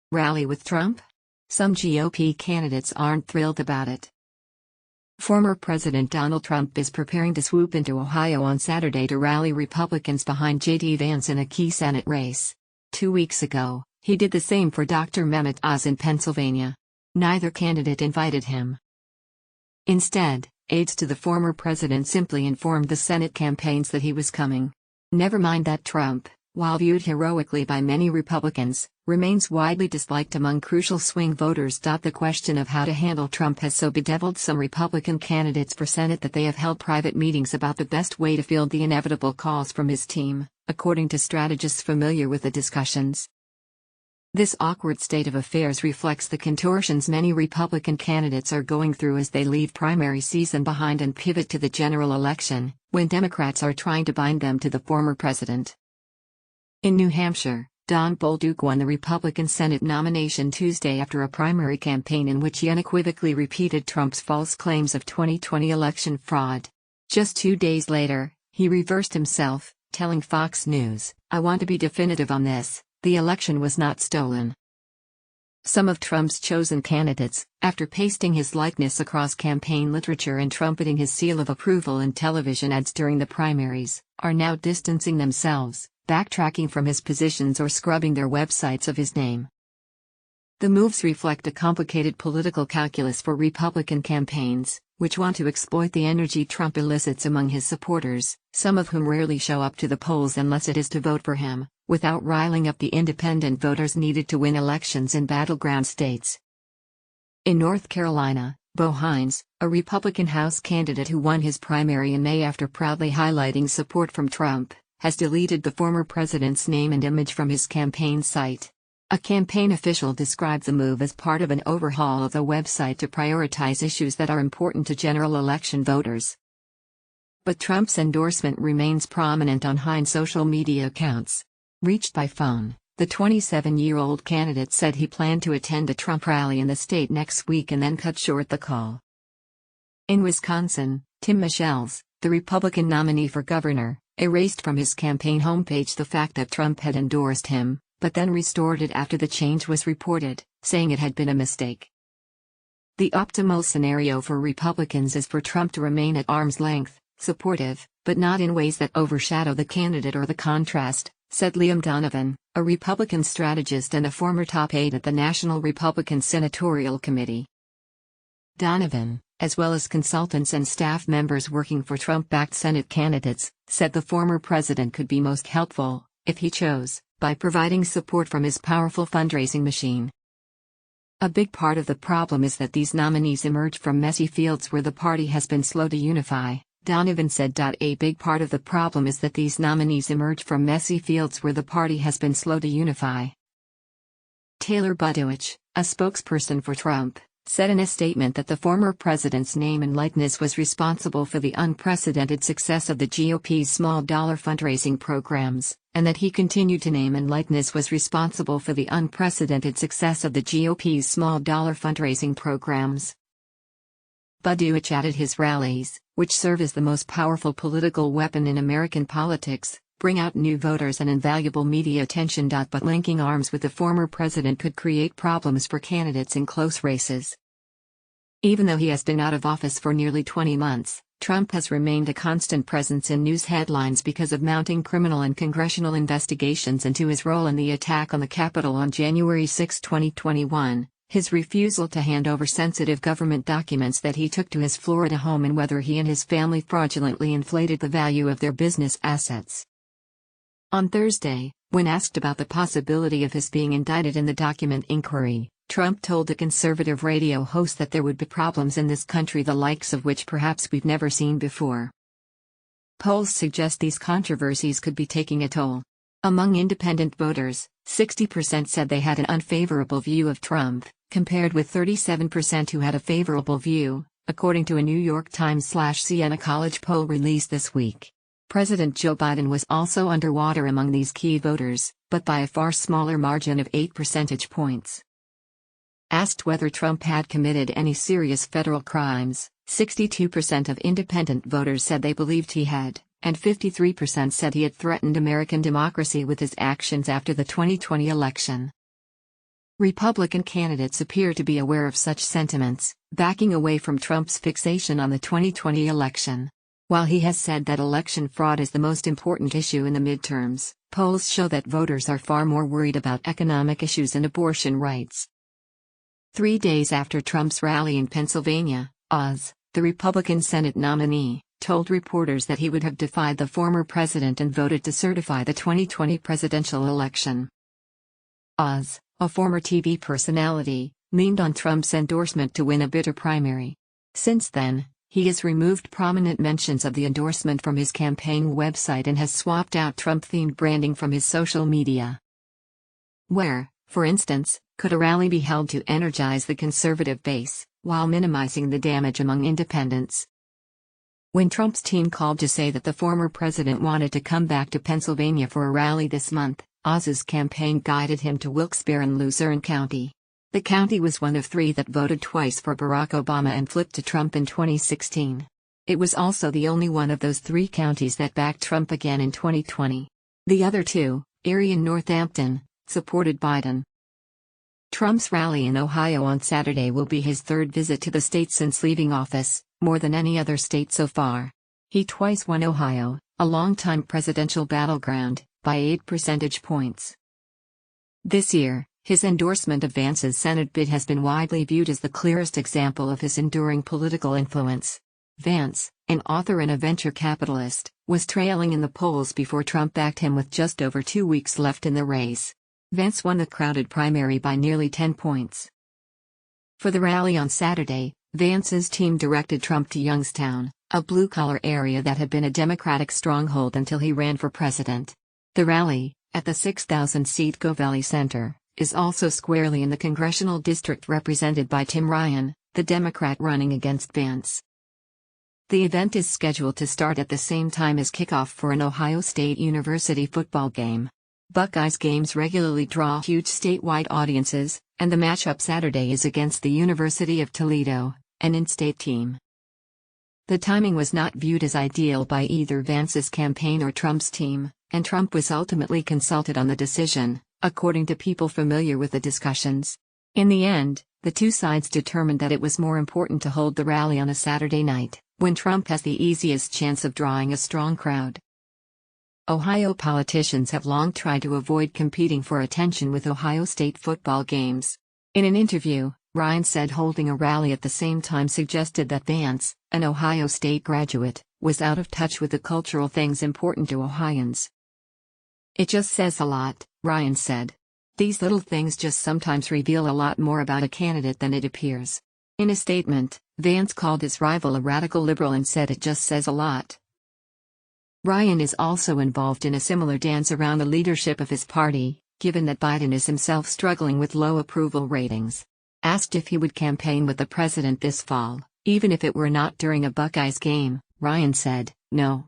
Rally with Trump? Some GOP candidates aren't thrilled about it. Former President Donald Trump is preparing to swoop into Ohio on Saturday to rally Republicans behind J.D. Vance in a key Senate race. 2 weeks ago, he did the same for Dr. Mehmet Oz in Pennsylvania. Neither candidate invited him. Instead, aides to the former president simply informed the Senate campaigns that he was coming. Never mind that Trump, while viewed heroically by many Republicans, remains widely disliked among crucial swing voters. The question of how to handle Trump has so bedeviled some Republican candidates for Senate that they have held private meetings about the best way to field the inevitable calls from his team, according to strategists familiar with the discussions. This awkward state of affairs reflects the contortions many Republican candidates are going through as they leave primary season behind and pivot to the general election, when Democrats are trying to bind them to the former president. In New Hampshire, Don Bolduc won the Republican Senate nomination Tuesday after a primary campaign in which he unequivocally repeated Trump's false claims of 2020 election fraud. Just 2 days later, he reversed himself, telling Fox News, "I want to be definitive on this. The election was not stolen." Some of Trump's chosen candidates, after pasting his likeness across campaign literature and trumpeting his seal of approval in television ads during the primaries, are now distancing themselves, backtracking from his positions or scrubbing their websites of his name. The moves reflect a complicated political calculus for Republican campaigns, which want to exploit the energy Trump elicits among his supporters, some of whom rarely show up to the polls unless it is to vote for him, without riling up the independent voters needed to win elections in battleground states. In North Carolina, Bo Hines, a Republican House candidate who won his primary in May after proudly highlighting support from Trump, has deleted the former president's name and image from his campaign site. A campaign official described the move as part of an overhaul of the website to prioritize issues that are important to general election voters. But Trump's endorsement remains prominent on Hines' social media accounts. Reached by phone, the 27-year-old candidate said he planned to attend a Trump rally in the state next week and then cut short the call. In Wisconsin, Tim Michels, the Republican nominee for governor, erased from his campaign homepage the fact that Trump had endorsed him, but then restored it after the change was reported, saying it had been a mistake. The optimal scenario for Republicans is for Trump to remain at arm's length, supportive, but not in ways that overshadow the candidate or the contrast, said Liam Donovan, a Republican strategist and a former top aide at the National Republican Senatorial Committee. Donovan, as well as consultants and staff members working for Trump-backed Senate candidates, said the former president could be most helpful, if he chose, by providing support from his powerful fundraising machine. A big part of the problem is that these nominees emerge from messy fields where the party has been slow to unify, Donovan said. A big part of the problem is that these nominees emerge from messy fields where the party has been slow to unify. Taylor Budowich, a spokesperson for Trump, said in a statement that the former president's name and likeness was responsible for the unprecedented success of the GOP's small-dollar fundraising programs, and that he continued to name and likeness was responsible for the unprecedented success of the GOP's small-dollar fundraising programs. Budowich added his rallies, which serve as the most powerful political weapon in American politics, bring out new voters and invaluable media attention. But linking arms with the former president could create problems for candidates in close races. Even though he has been out of office for nearly 20 months, Trump has remained a constant presence in news headlines because of mounting criminal and congressional investigations into his role in the attack on the Capitol on January 6, 2021, his refusal to hand over sensitive government documents that he took to his Florida home, and whether he and his family fraudulently inflated the value of their business assets. On Thursday, when asked about the possibility of his being indicted in the document inquiry, Trump told the conservative radio host that there would be problems in this country the likes of which perhaps we've never seen before. Polls suggest these controversies could be taking a toll. Among independent voters, 60% said they had an unfavorable view of Trump, compared with 37% who had a favorable view, according to a New York Times/Siena College poll released this week. President Joe Biden was also underwater among these key voters, but by a far smaller margin of 8 percentage points. Asked whether Trump had committed any serious federal crimes, 62% of independent voters said they believed he had, and 53% said he had threatened American democracy with his actions after the 2020 election. Republican candidates appear to be aware of such sentiments, backing away from Trump's fixation on the 2020 election. While he has said that election fraud is the most important issue in the midterms, polls show that voters are far more worried about economic issues and abortion rights. 3 days after Trump's rally in Pennsylvania, Oz, the Republican Senate nominee, told reporters that he would have defied the former president and voted to certify the 2020 presidential election. Oz, a former TV personality, leaned on Trump's endorsement to win a bitter primary. Since then, he has removed prominent mentions of the endorsement from his campaign website and has swapped out Trump-themed branding from his social media. Where, for instance, could a rally be held to energize the conservative base, while minimizing the damage among independents? When Trump's team called to say that the former president wanted to come back to Pennsylvania for a rally this month, Oz's campaign guided him to Wilkes-Barre in Luzerne County. The county was one of 3 that voted twice for Barack Obama and flipped to Trump in 2016. It was also the only one of those 3 counties that backed Trump again in 2020. The other 2, Erie and Northampton, supported Biden. Trump's rally in Ohio on Saturday will be his 3rd visit to the state since leaving office, more than any other state so far. He twice won Ohio, a longtime presidential battleground, by 8 percentage points. This year, his endorsement of Vance's Senate bid has been widely viewed as the clearest example of his enduring political influence. Vance, an author and a venture capitalist, was trailing in the polls before Trump backed him with just over 2 weeks left in the race. Vance won the crowded primary by nearly 10 points. For the rally on Saturday, Vance's team directed Trump to Youngstown, a blue-collar area that had been a Democratic stronghold until he ran for president. The rally, at the 6,000-seat Govelli Center, is also squarely in the congressional district represented by Tim Ryan, the Democrat running against Vance. The event is scheduled to start at the same time as kickoff for an Ohio State University football game. Buckeyes games regularly draw huge statewide audiences, and the matchup Saturday is against the University of Toledo, an in-state team. The timing was not viewed as ideal by either Vance's campaign or Trump's team, and Trump was ultimately consulted on the decision, according to people familiar with the discussions. In the end, the 2 sides determined that it was more important to hold the rally on a Saturday night, when Trump has the easiest chance of drawing a strong crowd. Ohio politicians have long tried to avoid competing for attention with Ohio State football games. In an interview, Ryan said holding a rally at the same time suggested that Vance, an Ohio State graduate, was out of touch with the cultural things important to Ohioans. "It just says a lot," Ryan said. "These little things just sometimes reveal a lot more about a candidate than it appears." In a statement, Vance called his rival a radical liberal and said it just says a lot. Ryan is also involved in a similar dance around the leadership of his party, given that Biden is himself struggling with low approval ratings. Asked if he would campaign with the president this fall, even if it were not during a Buckeyes game, Ryan said, "No.